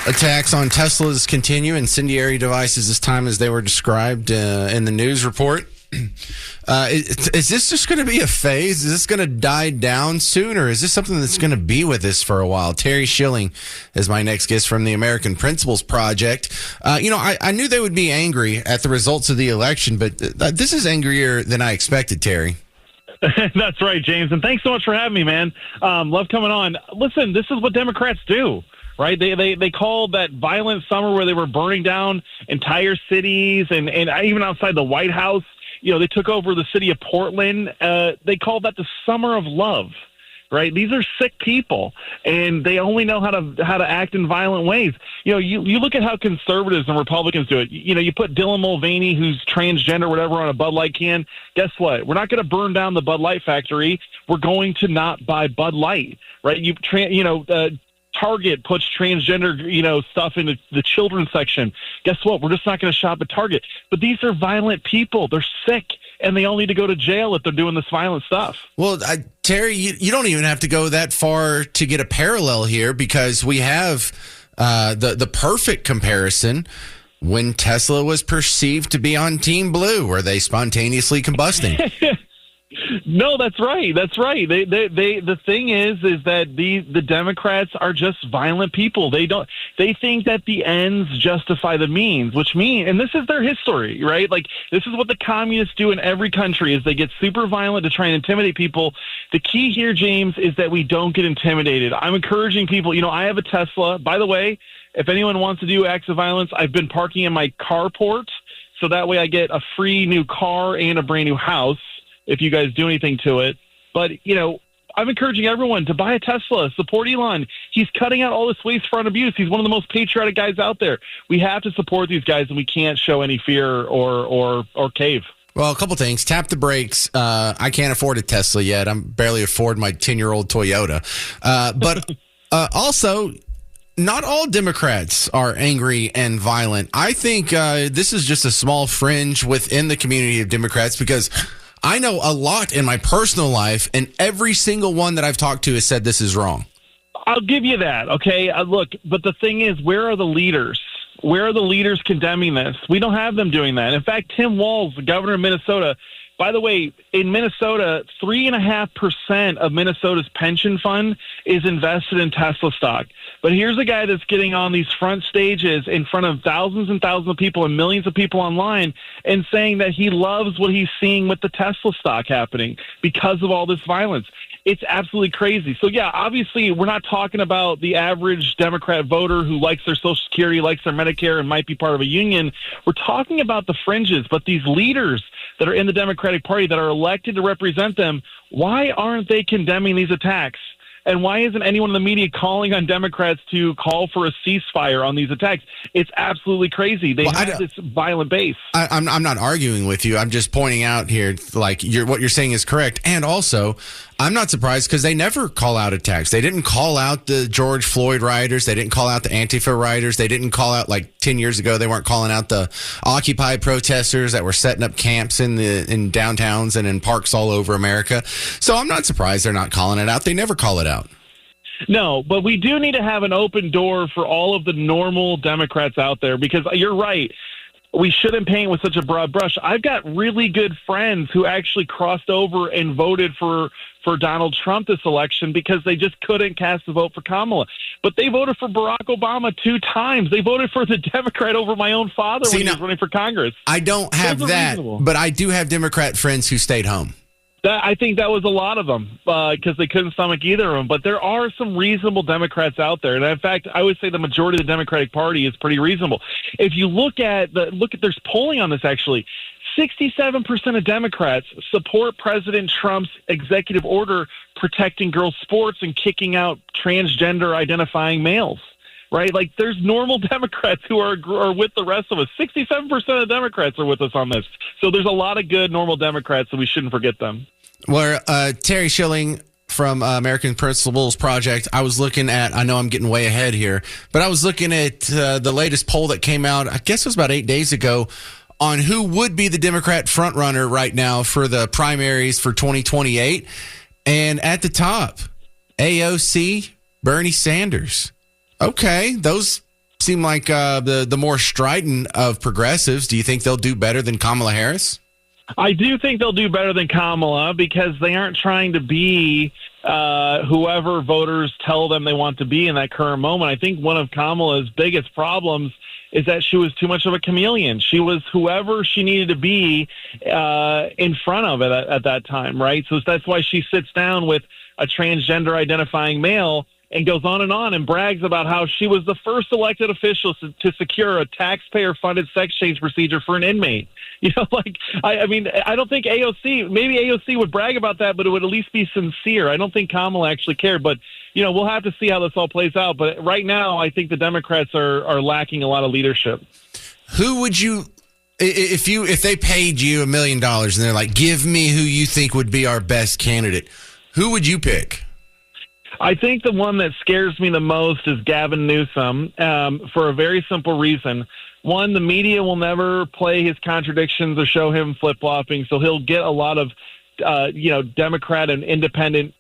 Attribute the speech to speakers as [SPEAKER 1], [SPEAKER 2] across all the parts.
[SPEAKER 1] Attacks on Teslas continue, incendiary devices this time as they were described in the news report. Is this just going to be a phase? Is this going to die down soon, or is this something that's going to be with us for a while? Terry Schilling is my next guest from the American Principles Project. I knew they would be angry at the results of the election, but this is angrier than I expected, Terry.
[SPEAKER 2] That's right, James, and thanks so much for having me, man. Love coming on. Listen, this is what Democrats do. Right, they called that violent summer where they were burning down entire cities, and even outside the White House, they took over the city of Portland. They called that the summer of love. Right, these are sick people, and they only know how to act in violent ways. You look at how conservatives and Republicans do it. You put Dylan Mulvaney, who's transgender, whatever, on a Bud Light can. Guess what? We're not going to burn down the Bud Light factory. We're going to not buy Bud Light. Right, Target puts transgender, stuff into the children's section. Guess what? We're just not going to shop at Target. But these are violent people. They're sick, and they all need to go to jail if they're doing this violent stuff.
[SPEAKER 1] Well, Terry, you don't even have to go that far to get a parallel here, because we have the perfect comparison when Tesla was perceived to be on Team Blue. Were they spontaneously combusting?
[SPEAKER 2] No, that's right. That's right. The thing is that the Democrats are just violent people. They think that the ends justify the means, and this is their history, right? Like, this is what the communists do in every country, is they get super violent to try and intimidate people. The key here, James, is that we don't get intimidated. I'm encouraging people. I have a Tesla. By the way, if anyone wants to do acts of violence, I've been parking in my carport, so that way I get a free new car and a brand new house if you guys do anything to it. But, I'm encouraging everyone to buy a Tesla, support Elon. He's cutting out all this waste, fraud, and abuse. He's one of the most patriotic guys out there. We have to support these guys, and we can't show any fear or cave.
[SPEAKER 1] Well, a couple things. Tap the brakes. I can't afford a Tesla yet. I'm barely afford my 10-year-old Toyota. But also, not all Democrats are angry and violent. I think this is just a small fringe within the community of Democrats, because I know a lot in my personal life, and every single one that I've talked to has said this is wrong.
[SPEAKER 2] I'll give you that, okay? Look, but the thing is, where are the leaders? Where are the leaders condemning this? We don't have them doing that. In fact, Tim Walz, the governor of Minnesota, by the way, in Minnesota, 3.5% of Minnesota's pension fund is invested in Tesla stock. But here's a guy that's getting on these front stages in front of thousands and thousands of people and millions of people online and saying that he loves what he's seeing with the Tesla stock happening because of all this violence. It's absolutely crazy. So, yeah, obviously we're not talking about the average Democrat voter who likes their Social Security, likes their Medicare, and might be part of a union. We're talking about the fringes. But these leaders that are in the Democratic Party that are elected to represent them, why aren't they condemning these attacks? And why isn't anyone in the media calling on Democrats to call for a ceasefire on these attacks? It's absolutely crazy. They have this violent base.
[SPEAKER 1] I'm not arguing with you. I'm just pointing out here, like, what you're saying is correct. And also, I'm not surprised, because they never call out attacks. They didn't call out the George Floyd rioters. They didn't call out the Antifa rioters. They didn't call out, like 10 years ago, they weren't calling out the Occupy protesters that were setting up camps in downtowns and in parks all over America. So I'm not surprised they're not calling it out. They never call it out.
[SPEAKER 2] No, but we do need to have an open door for all of the normal Democrats out there, because you're right. We shouldn't paint with such a broad brush. I've got really good friends who actually crossed over and voted for Donald Trump this election because they just couldn't cast a vote for Kamala. But they voted for Barack Obama 2 times. They voted for the Democrat over my own father when he was running for Congress.
[SPEAKER 1] I don't have that, but I do have Democrat friends who stayed home.
[SPEAKER 2] I think that was a lot of them because they couldn't stomach either of them. But there are some reasonable Democrats out there. And in fact, I would say the majority of the Democratic Party is pretty reasonable. If you look at there's polling on this actually. 67% of Democrats support President Trump's executive order protecting girls' sports and kicking out transgender identifying males. Right? Like, there's normal Democrats who are with the rest of us. 67% of Democrats are with us on this. So there's a lot of good normal Democrats, and we shouldn't forget them.
[SPEAKER 1] Well, Terry Schilling from American Principles Project, I was looking at, I know I'm getting way ahead here, but I was looking at the latest poll that came out, I guess it was about 8 days ago, on who would be the Democrat frontrunner right now for the primaries for 2028. And at the top, AOC, Bernie Sanders. Okay, those seem like the more strident of progressives. Do you think they'll do better than Kamala Harris?
[SPEAKER 2] I do think they'll do better than Kamala because they aren't trying to be whoever voters tell them they want to be in that current moment. I think one of Kamala's biggest problems is that she was too much of a chameleon. She was whoever she needed to be in front of it at that time, right? So that's why she sits down with a transgender identifying male and goes on and brags about how she was the first elected official to secure a taxpayer-funded sex change procedure for an inmate. You know, like, I mean, I don't think maybe AOC would brag about that, but it would at least be sincere. I don't think Kamala actually cared, but, you know, we'll have to see how this all plays out. But right now, I think the Democrats are lacking a lot of leadership.
[SPEAKER 1] Who would you, if they paid you $1 million and they're like, give me who you think would be our best candidate, who would you pick?
[SPEAKER 2] I think the one that scares me the most is Gavin Newsom for a very simple reason. One, the media will never play his contradictions or show him flip-flopping, so he'll get a lot of, Democrat and independent,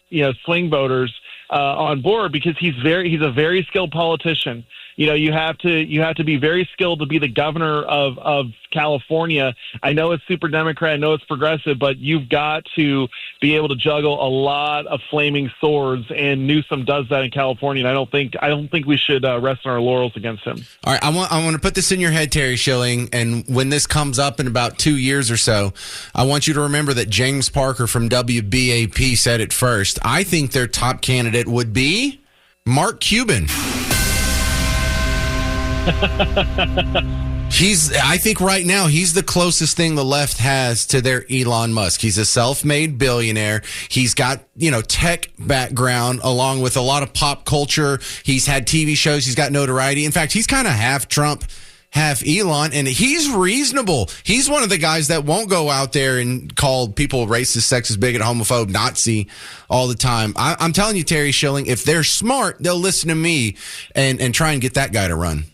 [SPEAKER 2] swing voters on board because he's a very skilled politician. You know, you have to be very skilled to be the governor of California. I know it's super Democrat, I know it's progressive, but you've got to be able to juggle a lot of flaming swords, and Newsom does that in California. And I don't think we should rest on our laurels against him.
[SPEAKER 1] All right, I want to put this in your head, Terry Schilling, and when this comes up in about 2 years or so, I want you to remember that James Parker from WBAP said it first. I think their top candidate would be Mark Cuban. I think right now he's the closest thing the left has to their Elon Musk. He's a self-made billionaire. He's got, tech background along with a lot of pop culture. He's had TV shows. He's got notoriety. In fact, he's kind of half Trump, half Elon, and he's reasonable. He's one of the guys that won't go out there and call people racist, sexist, bigot, homophobe, Nazi all the time. I'm telling you, Terry Schilling, if they're smart, they'll listen to me and try and get that guy to run.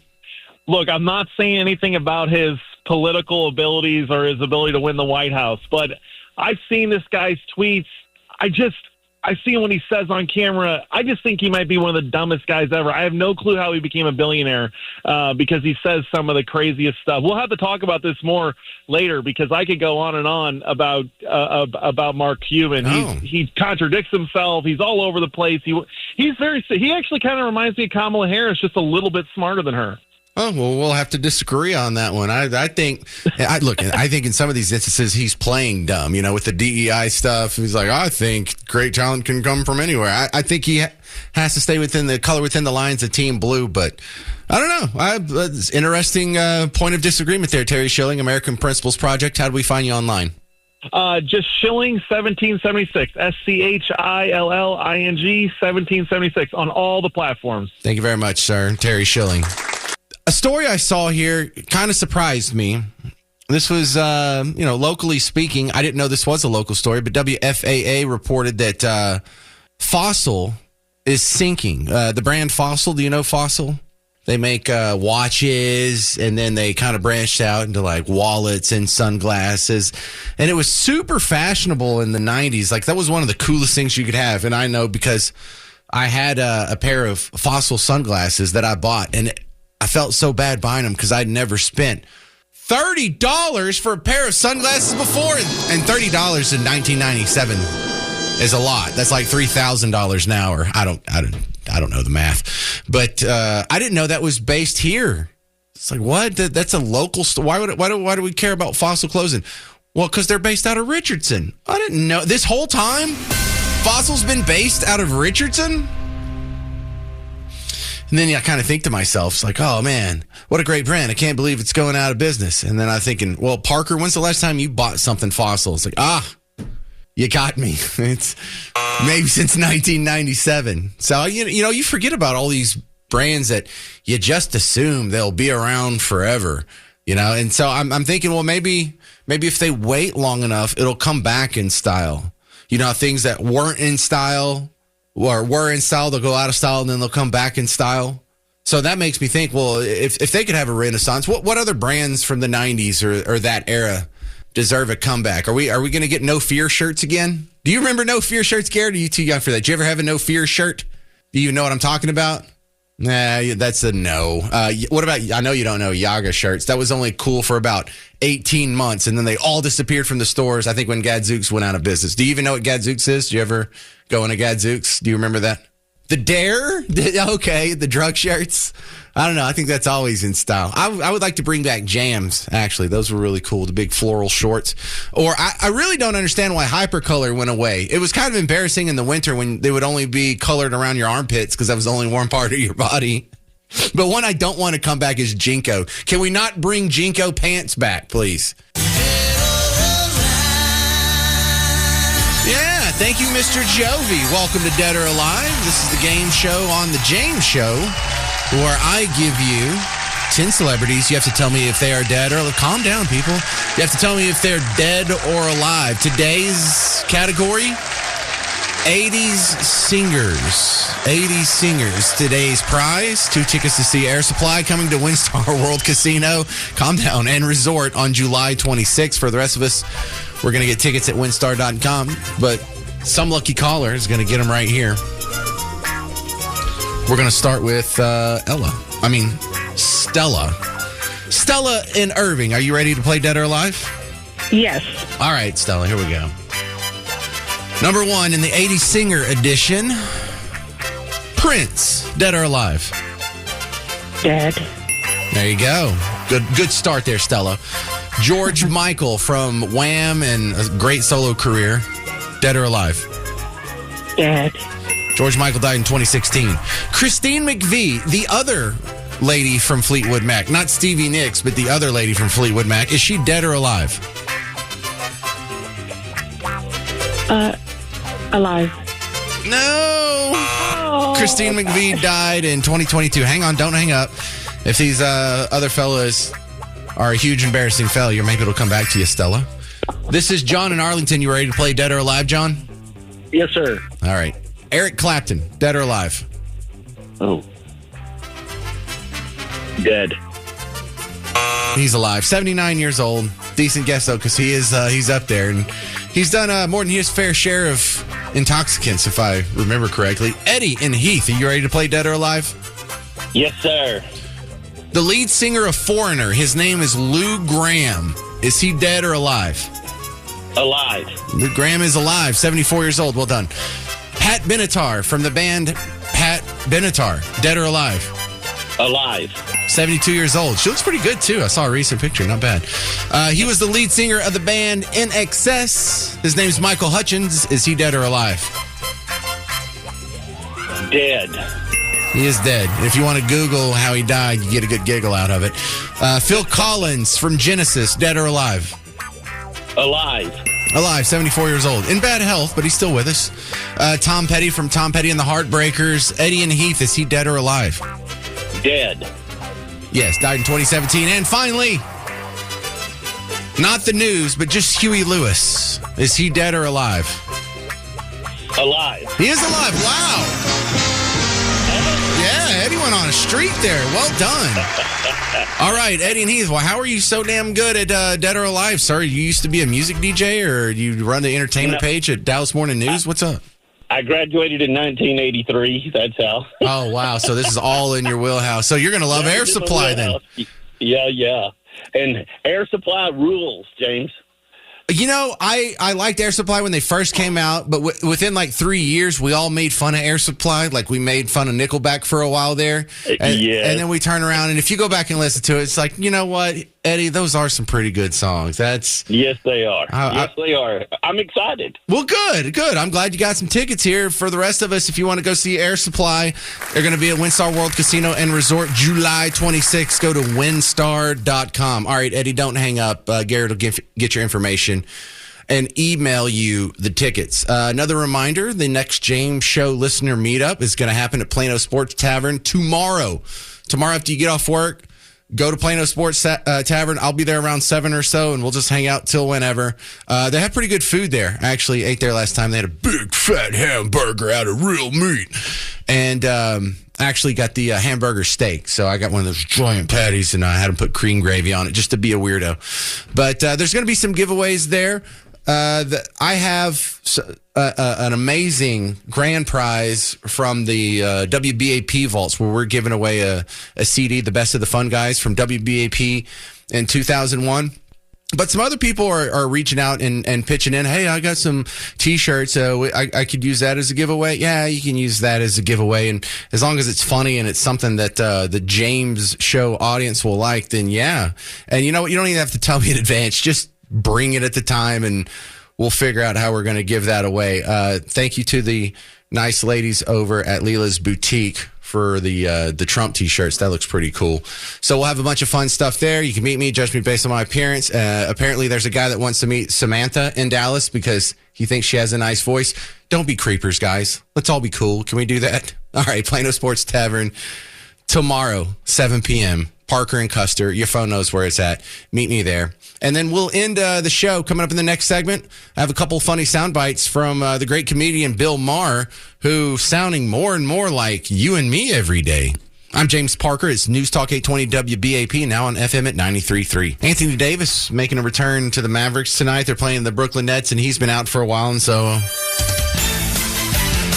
[SPEAKER 2] Look, I'm not saying anything about his political abilities or his ability to win the White House, but I've seen this guy's tweets. I see what he says on camera. I just think he might be one of the dumbest guys ever. I have no clue how he became a billionaire because he says some of the craziest stuff. We'll have to talk about this more later because I could go on and on about Mark Cuban.
[SPEAKER 1] Oh.
[SPEAKER 2] He contradicts himself. He's all over the place. He actually kind of reminds me of Kamala Harris, just a little bit smarter than her.
[SPEAKER 1] Oh, well, we'll have to disagree on that one. I think in some of these instances, he's playing dumb, with the DEI stuff. He's like, I think great talent can come from anywhere. I think he has to stay within the lines of Team Blue, but I don't know. It's interesting point of disagreement there, Terry Schilling, American Principles Project. How do we find you online?
[SPEAKER 2] Just Schilling 1776, SCHILLING 1776 on all the platforms.
[SPEAKER 1] Thank you very much, sir. Terry Schilling. A story I saw here kind of surprised me. This was, locally speaking, I didn't know this was a local story, but WFAA reported that Fossil is sinking. The brand Fossil, do you know Fossil? They make watches, and then they kind of branched out into like wallets and sunglasses. And it was super fashionable in the 90s. Like that was one of the coolest things you could have. And I know because I had a pair of Fossil sunglasses that I bought, and I felt so bad buying them because I'd never spent $30 for a pair of sunglasses before, and $30 in 1997 is a lot. That's like $3,000 now, or I don't know the math, but I didn't know that was based here. It's like, what? That's a local store. Why do we care about Fossil clothing? Well, because they're based out of Richardson. I didn't know this whole time. Fossil's been based out of Richardson. And then I kind of think to myself, it's like, oh, man, what a great brand. I can't believe it's going out of business. And then I'm thinking, well, Parker, when's the last time you bought something Fossil? It's like, you got me. It's maybe since 1997. So, you forget about all these brands that you just assume they'll be around forever, And so I'm thinking, well, maybe if they wait long enough, it'll come back in style. Things that weren't in style or were in style, they'll go out of style and then they'll come back in style. So that makes me think, well, if they could have a renaissance, what other brands from the 90s or that era deserve a comeback? Are we going to get No Fear shirts again? Do you remember No Fear shirts, Garrett? Are you too young for that? Did you ever have a No Fear shirt? Do you know what I'm talking about? Nah, that's a no. What about, I know you don't know Yaga shirts. That was only cool for about 18 months, and then they all disappeared from the stores, I think, when Gadzooks went out of business. Do you even know what Gadzooks is? Do you ever go into Gadzooks? Do you remember that? The Dare? Okay, the drug shirts. I don't know. I think that's always in style. I would like to bring back Jams, actually. Those were really cool, the big floral shorts. Or I really don't understand why Hypercolor went away. It was kind of embarrassing in the winter when they would only be colored around your armpits because that was the only warm part of your body. But one I don't want to come back is Jinko. Can we not bring Jinko pants back, please? Yeah, thank you, Mr. Jovi. Welcome to Dead or Alive. This is the game show on The James Show, where I give you 10 celebrities. You have to tell me if they are dead or... Calm down, people. You have to tell me if they're dead or alive. Today's category, 80s singers. 80s singers. Today's prize, 2 tickets to see Air Supply coming to WinStar World Casino, Calm Down, and Resort on July 26th. For the rest of us, we're going to get tickets at winstar.com, but some lucky caller is going to get them right here. We're going to start with Stella. Stella in Irving, are you ready to play Dead or Alive?
[SPEAKER 3] Yes.
[SPEAKER 1] All right, Stella, here we go. Number 1 in the 80s singer edition, Prince, Dead or Alive?
[SPEAKER 3] Dead.
[SPEAKER 1] There you go. Good start there, Stella. George Michael from Wham and a great solo career, Dead or Alive?
[SPEAKER 3] Dead.
[SPEAKER 1] George Michael died in 2016. Christine McVie, the other lady from Fleetwood Mac, not Stevie Nicks, but the other lady from Fleetwood Mac, is she dead or alive?
[SPEAKER 3] Alive.
[SPEAKER 1] No!
[SPEAKER 3] Oh.
[SPEAKER 1] Christine McVie died in 2022. Hang on, don't hang up. If these other fellas are a huge embarrassing failure, maybe it'll come back to you, Stella. This is John in Arlington. You ready to play Dead or Alive, John?
[SPEAKER 2] Yes, sir.
[SPEAKER 1] All right. Eric Clapton, dead or alive?
[SPEAKER 2] Oh. Dead.
[SPEAKER 1] He's alive. 79 years old. Decent guess, though, because he's up there. And he's done more than his fair share of intoxicants, if I remember correctly. Eddie in Heath, are you ready to play Dead or Alive?
[SPEAKER 2] Yes, sir.
[SPEAKER 1] The lead singer of Foreigner, his name is Lou Gramm. Is he dead or alive?
[SPEAKER 2] Alive.
[SPEAKER 1] Lou Gramm is alive, 74 years old. Well done. Pat Benatar from the band Pat Benatar, dead or alive?
[SPEAKER 2] Alive.
[SPEAKER 1] 72 years old. She looks pretty good, too. I saw a recent picture. Not bad. He was the lead singer of the band NXS. His name's Michael Hutchins. Is he dead or alive?
[SPEAKER 2] Dead.
[SPEAKER 1] He is dead. If you want to Google how he died, you get a good giggle out of it. Phil Collins from Genesis, dead or alive?
[SPEAKER 2] Alive.
[SPEAKER 1] Alive, 74 years old. In bad health, but he's still with us. Tom Petty from Tom Petty and the Heartbreakers. Eddie and Heath, is he dead or alive?
[SPEAKER 2] Dead.
[SPEAKER 1] Yes, died in 2017. And finally, not the news, but just Huey Lewis. Is he dead or alive?
[SPEAKER 2] Alive.
[SPEAKER 1] He is alive. Wow. Yeah, Eddie went on a streak there. Well done. All right, Eddie and Heath, well, how are you so damn good at Dead or Alive, sir? You used to be a music DJ, or you run the entertainment page at Dallas Morning News? What's up?
[SPEAKER 2] I graduated in 1983. That's how.
[SPEAKER 1] Oh, wow. So this is all in your wheelhouse. So you're going to love Air Supply then.
[SPEAKER 2] Yeah. And Air Supply rules, James.
[SPEAKER 1] You know, I liked Air Supply when they first came out, but within like 3 years, we all made fun of Air Supply. Like we made fun of Nickelback for a while there. And then we turn around, and if you go back and listen to it, it's like, you know what, Eddie, those are some pretty good songs.
[SPEAKER 2] Yes, they are. They are. I'm excited.
[SPEAKER 1] Well, good. I'm glad you got some tickets here. For the rest of us, if you want to go see Air Supply, they're going to be at WinStar World Casino and Resort July 26th. Go to winstar.com. All right, Eddie, don't hang up. Garrett will get your information and email you the tickets. Another reminder, the next James Show listener meetup is going to happen at Plano Sports Tavern tomorrow. Tomorrow after you get off work, go to Plano Sports Tavern. I'll be there around 7 or so, and we'll just hang out till whenever. They have pretty good food there. I actually ate there last time. They had a big, fat hamburger out of real meat. And I actually got the hamburger steak. So I got one of those giant patties, and I had them put cream gravy on it just to be a weirdo. But there's going to be some giveaways there. I have an amazing grand prize from the WBAP vaults, where we're giving away a CD, The Best of the Fun Guys from WBAP in 2001. But some other people are reaching out and pitching in. Hey, I got some T-shirts. I could use that as a giveaway. Yeah, you can use that as a giveaway. And as long as it's funny and it's something that the James Show audience will like, then yeah. And you know what? You don't even have to tell me in advance. Just bring it at the time, and we'll figure out how we're going to give that away. Thank you to the nice ladies over at Leela's Boutique for the Trump T-shirts. That looks pretty cool. So we'll have a bunch of fun stuff there. You can meet me, judge me based on my appearance. Apparently, there's a guy that wants to meet Samantha in Dallas because he thinks she has a nice voice. Don't be creepers, guys. Let's all be cool. Can we do that? All right, Plano Sports Tavern tomorrow, 7 p.m. Parker and Custer. Your phone knows where it's at. Meet me there. And then we'll end the show coming up in the next segment. I have a couple funny sound bites from the great comedian Bill Maher, who's sounding more and more like you and me every day. I'm James Parker. It's News Talk 820 WBAP, now on FM at 93.3. Anthony Davis making a return to the Mavericks tonight. They're playing the Brooklyn Nets, and he's been out for a while. And so, all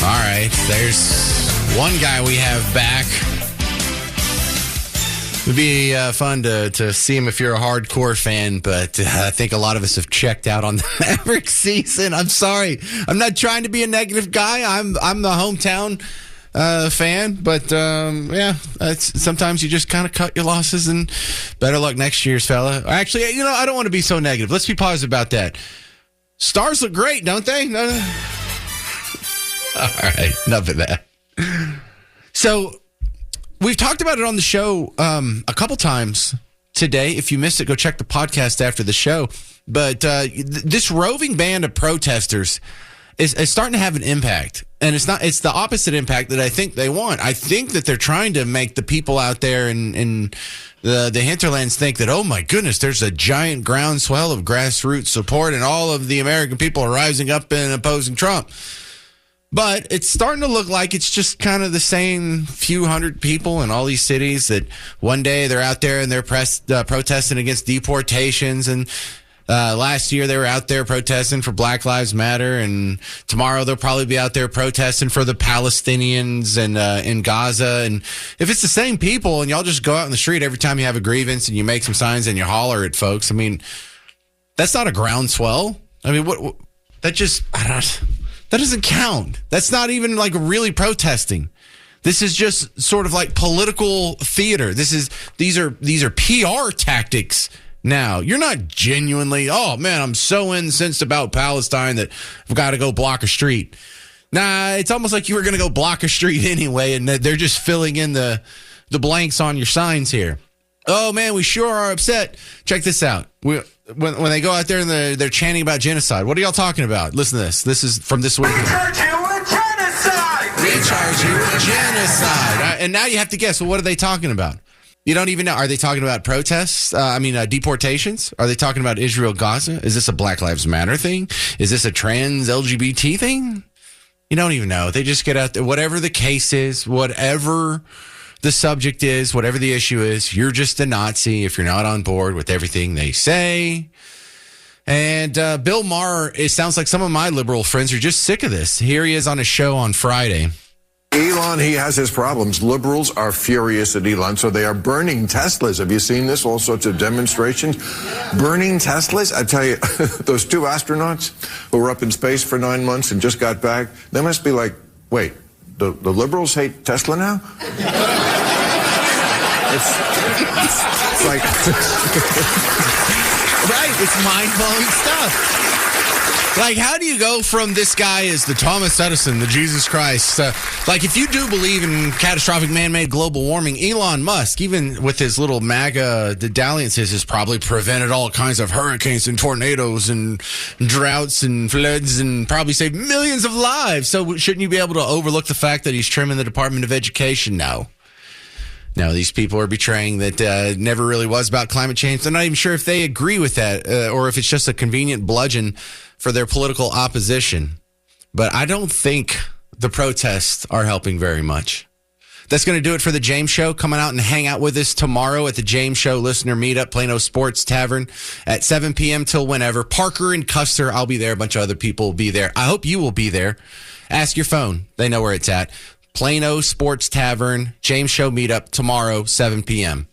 [SPEAKER 1] right, there's one guy we have back. It'd be fun to see him if you're a hardcore fan, but I think a lot of us have checked out on the Mavericks season. I'm sorry. I'm not trying to be a negative guy. I'm the hometown fan, but yeah, sometimes you just kind of cut your losses, and better luck next year's fella. Actually, I don't want to be so negative. Let's be positive about that. Stars look great, don't they? No. All right, enough of that. So, we've talked about it on the show a couple times today. If you missed it, go check the podcast after the show. But this roving band of protesters is starting to have an impact. And it's the opposite impact that I think they want. I think that they're trying to make the people out there in the hinterlands think that, oh my goodness, there's a giant groundswell of grassroots support and all of the American people are rising up and opposing Trump. But it's starting to look like it's just kind of the same few hundred people in all these cities that one day they're out there and they're protesting against deportations. And last year they were out there protesting for Black Lives Matter. And tomorrow they'll probably be out there protesting for the Palestinians and in Gaza. And if it's the same people and y'all just go out in the street every time you have a grievance and you make some signs and you holler at folks, I mean, that's not a groundswell. I mean, that doesn't count. That's not even like really protesting. This is just sort of like political theater. These are PR tactics now. You're not genuinely, oh man, I'm so incensed about Palestine that I've got to go block a street. Nah, it's almost like you were going to go block a street anyway, and they're just filling in the blanks on your signs here. Oh man, we sure are upset. Check this out. When they go out there and they're chanting about genocide, what are y'all talking about? Listen to this. This is from this week.
[SPEAKER 4] We charge you with genocide!
[SPEAKER 1] We charge you with genocide. And now you have to guess, well, what are they talking about? You don't even know. Are they talking about protests? Deportations? Are they talking about Israel-Gaza? Is this a Black Lives Matter thing? Is this a trans LGBT thing? You don't even know. They just get out there. Whatever the case is, whatever the subject is, whatever the issue is, you're just a Nazi if you're not on board with everything they say. And Bill Maher, it sounds like some of my liberal friends are just sick of this. Here he is on a show on Friday.
[SPEAKER 5] Elon, he has his problems. Liberals are furious at Elon, so they are burning Teslas. Have you seen this? All sorts of demonstrations. Burning Teslas? I tell you, those two astronauts who were up in space for 9 months and just got back, they must be like, wait, the liberals hate Tesla now? It's like...
[SPEAKER 1] Right, it's mind-blowing stuff. Like, how do you go from this guy is the Thomas Edison, the Jesus Christ? Like, if you do believe in catastrophic man-made global warming, Elon Musk, even with his little MAGA dalliances, has probably prevented all kinds of hurricanes and tornadoes and droughts and floods and probably saved millions of lives. So shouldn't you be able to overlook the fact that he's trimming the Department of Education now? No, these people are betraying that it never really was about climate change. They're not even sure if they agree with that or if it's just a convenient bludgeon for their political opposition. But I don't think the protests are helping very much. That's going to do it for the James Show. Coming out and hang out with us tomorrow at the James Show Listener Meetup, Plano Sports Tavern at 7 p.m. till whenever. Parker and Custer, I'll be there. A bunch of other people will be there. I hope you will be there. Ask your phone. They know where it's at. Plano Sports Tavern, James Show Meetup tomorrow, 7 p.m.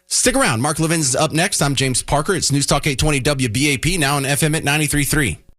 [SPEAKER 1] Stick around. Mark Levin's up next. I'm James Parker. It's News Talk 820 WBAP, now on FM at 93.3.